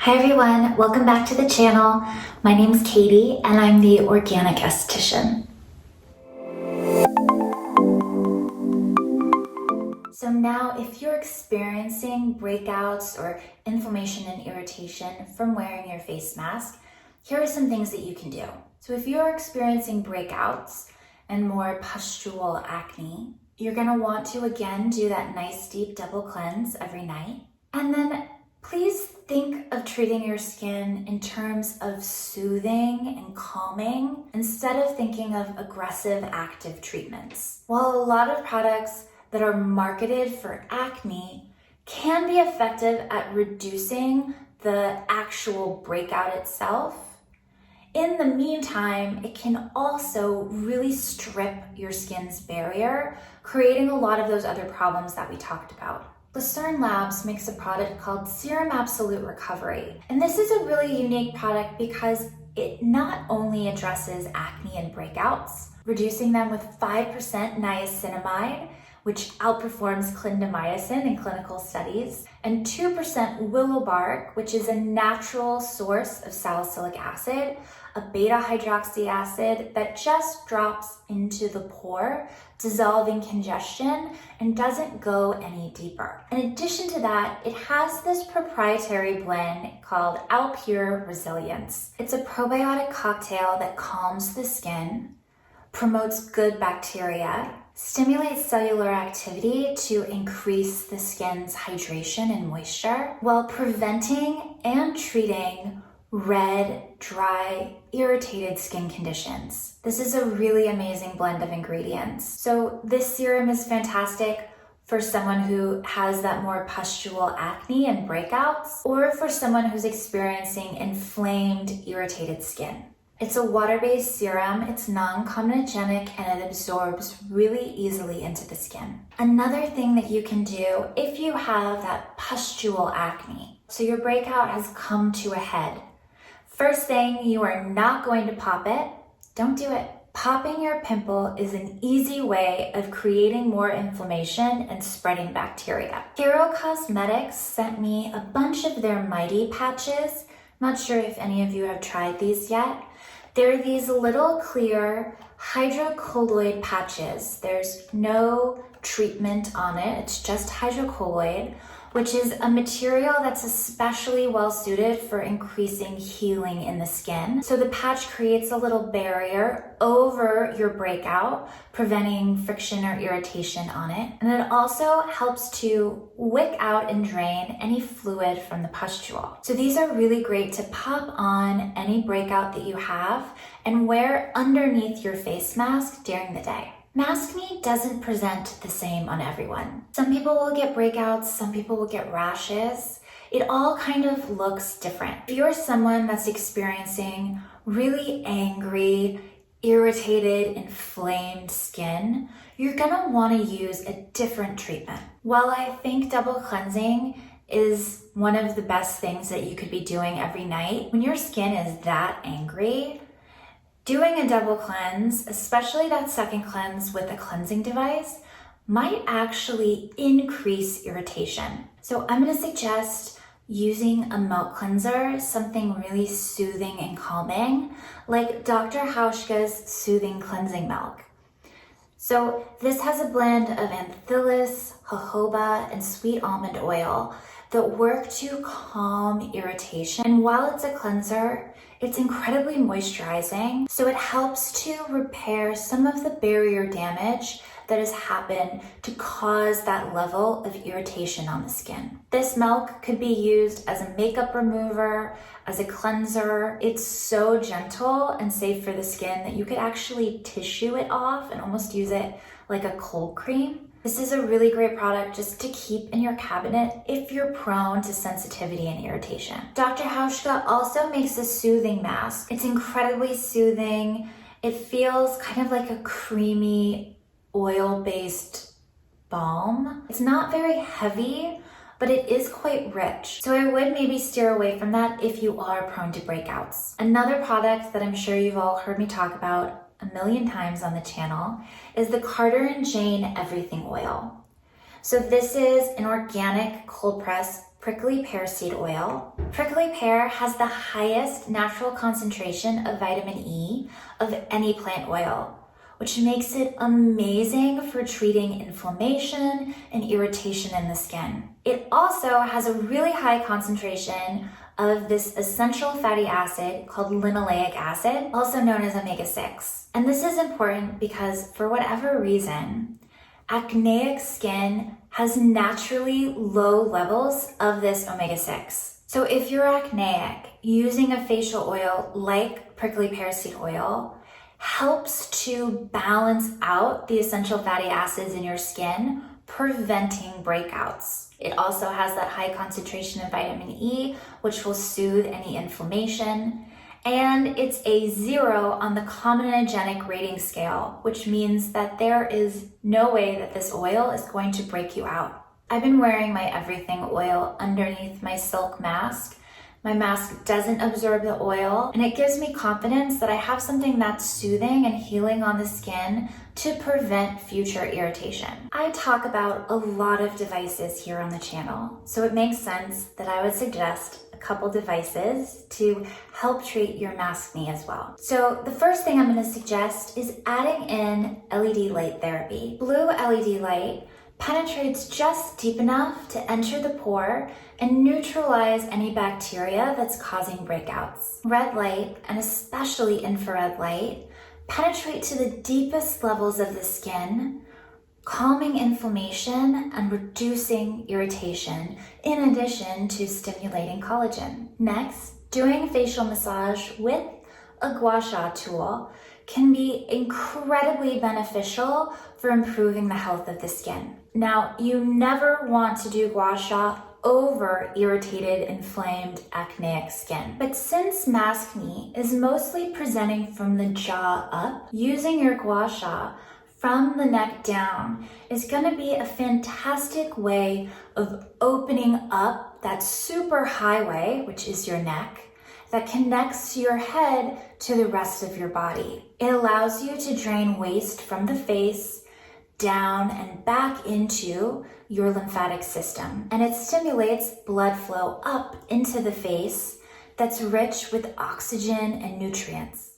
Hi everyone, welcome back to the channel. My name is Katie and I'm the organic esthetician. So now if you're experiencing breakouts or inflammation and irritation from wearing your face mask, here are some things that you can do. So if you're experiencing breakouts and more pustule acne, you're gonna want to again do that nice deep double cleanse every night. And then please think of treating your skin in terms of soothing and calming instead of thinking of aggressive active treatments. While a lot of products that are marketed for acne can be effective at reducing the actual breakout itself, in the meantime, it can also really strip your skin's barrier, creating a lot of those other problems that we talked about. Lucerne Labs makes a product called Serum Absolute Recovery. And this is a really unique product because it not only addresses acne and breakouts, reducing them with 5% niacinamide, which outperforms clindamycin in clinical studies, and 2% willow bark, which is a natural source of salicylic acid, a beta hydroxy acid that just drops into the pore, dissolving congestion and doesn't go any deeper. In addition to that, it has this proprietary blend called Alpure Resilience. It's a probiotic cocktail that calms the skin, promotes good bacteria, stimulates cellular activity to increase the skin's hydration and moisture, while preventing and treating red, dry, irritated skin conditions. This is a really amazing blend of ingredients. So this serum is fantastic for someone who has that more pustule acne and breakouts, or for someone who's experiencing inflamed, irritated skin. It's a water-based serum, it's non-comedogenic, and it absorbs really easily into the skin. Another thing that you can do if you have that pustule acne, so your breakout has come to a head. First thing, you are not going to pop it. Don't do it. Popping your pimple is an easy way of creating more inflammation and spreading bacteria. Hero Cosmetics sent me a bunch of their Mighty patches. Not sure if any of you have tried these yet. They're these little clear hydrocolloid patches. There's no treatment on it. It's just hydrocolloid, which is a material that's especially well suited for increasing healing in the skin. So the patch creates a little barrier over your breakout, preventing friction or irritation on it. And it also helps to wick out and drain any fluid from the pustule. So these are really great to pop on any breakout that you have and wear underneath your face mask during the day. Maskne doesn't present the same on everyone. Some people will get breakouts, some people will get rashes. It all kind of looks different. If you're someone that's experiencing really angry, irritated, inflamed skin, you're gonna wanna use a different treatment. While I think double cleansing is one of the best things that you could be doing every night, when your skin is that angry, doing a double cleanse, especially that second cleanse with a cleansing device, might actually increase irritation. So I'm gonna suggest using a milk cleanser, something really soothing and calming, like Dr. Hauschka's Soothing Cleansing Milk. So this has a blend of anthillis, jojoba, and sweet almond oil that work to calm irritation. And while it's a cleanser, it's incredibly moisturizing, so it helps to repair some of the barrier damage that has happened to cause that level of irritation on the skin. This milk could be used as a makeup remover, as a cleanser. It's so gentle and safe for the skin that you could actually tissue it off and almost use it like a cold cream. This is a really great product just to keep in your cabinet if you're prone to sensitivity and irritation. Dr. Hauschka also makes a soothing mask. It's incredibly soothing. It feels kind of like a creamy oil-based balm. It's not very heavy, but it is quite rich. So I would maybe steer away from that if you are prone to breakouts. Another product that I'm sure you've all heard me talk about a million times on the channel is the Carter & Jane Everything Oil. So this is an organic cold press prickly pear seed oil. Prickly pear has the highest natural concentration of vitamin E of any plant oil, which makes it amazing for treating inflammation and irritation in the skin. It also has a really high concentration of this essential fatty acid called linoleic acid, also known as omega-6. And this is important because for whatever reason, acneic skin has naturally low levels of this omega-6. So if you're acneic, using a facial oil like prickly pear seed oil helps to balance out the essential fatty acids in your skin, preventing breakouts. It also has that high concentration of vitamin E, which will soothe any inflammation. And it's a 0 on the comedogenic rating scale, which means that there is no way that this oil is going to break you out. I've been wearing my everything oil underneath my silk mask. My mask doesn't absorb the oil, and it gives me confidence that I have something that's soothing and healing on the skin to prevent future irritation. I talk about a lot of devices here on the channel, so it makes sense that I would suggest a couple devices to help treat your maskne as well. So the first thing I'm going to suggest is adding in LED light therapy. Blue LED light penetrates just deep enough to enter the pore and neutralize any bacteria that's causing breakouts. Red light, and especially infrared light, penetrate to the deepest levels of the skin, calming inflammation and reducing irritation, in addition to stimulating collagen. Next, doing facial massage with a Gua Sha tool can be incredibly beneficial for improving the health of the skin. Now, you never want to do Gua Sha over irritated, inflamed, acneic skin. But since maskne is mostly presenting from the jaw up, using your Gua Sha from the neck down is going to be a fantastic way of opening up that super highway, which is your neck, that connects your head to the rest of your body. It allows you to drain waste from the face down and back into your lymphatic system. And it stimulates blood flow up into the face that's rich with oxygen and nutrients.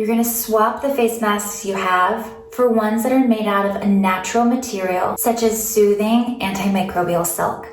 you're going to swap the face masks you have for ones that are made out of a natural material, such as soothing antimicrobial silk.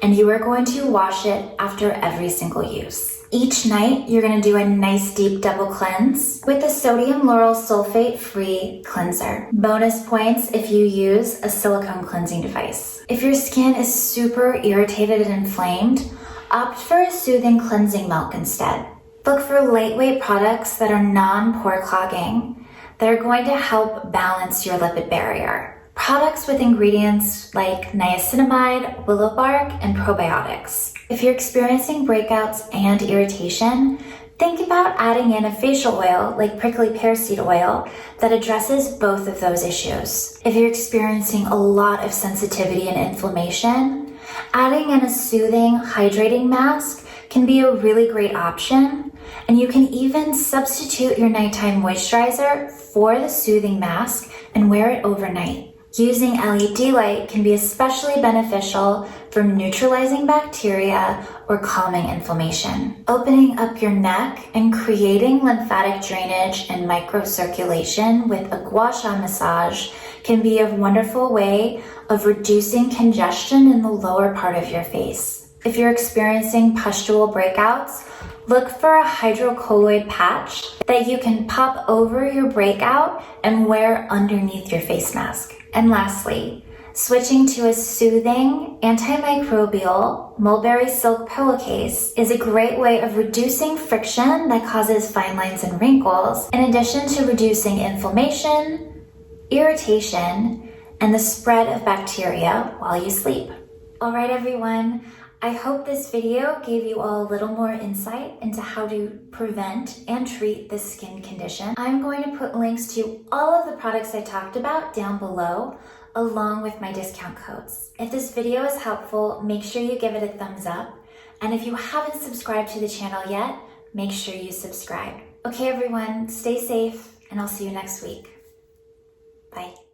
And you are going to wash it after every single use. Each night, you're going to do a nice deep double cleanse with a sodium lauryl sulfate-free cleanser. Bonus points if you use a silicone cleansing device. If your skin is super irritated and inflamed, opt for a soothing cleansing milk instead. Look for lightweight products that are non-pore clogging, that are going to help balance your lipid barrier. Products with ingredients like niacinamide, willow bark, and probiotics. If you're experiencing breakouts and irritation, think about adding in a facial oil like prickly pear seed oil that addresses both of those issues. If you're experiencing a lot of sensitivity and inflammation, adding in a soothing, hydrating mask can be a really great option, and you can even substitute your nighttime moisturizer for the soothing mask and wear it overnight. Using LED light can be especially beneficial for neutralizing bacteria or calming inflammation. Opening up your neck and creating lymphatic drainage and microcirculation with a Gua Sha massage can be a wonderful way of reducing congestion in the lower part of your face. If you're experiencing pustule breakouts, look for a hydrocolloid patch that you can pop over your breakout and wear underneath your face mask. And lastly, switching to a soothing, antimicrobial mulberry silk pillowcase is a great way of reducing friction that causes fine lines and wrinkles, in addition to reducing inflammation, irritation, and the spread of bacteria while you sleep. All right, everyone. I hope this video gave you all a little more insight into how to prevent and treat this skin condition. I'm going to put links to all of the products I talked about down below, along with my discount codes. If this video is helpful, make sure you give it a thumbs up. And if you haven't subscribed to the channel yet, make sure you subscribe. Okay, everyone, stay safe, and I'll see you next week. Bye.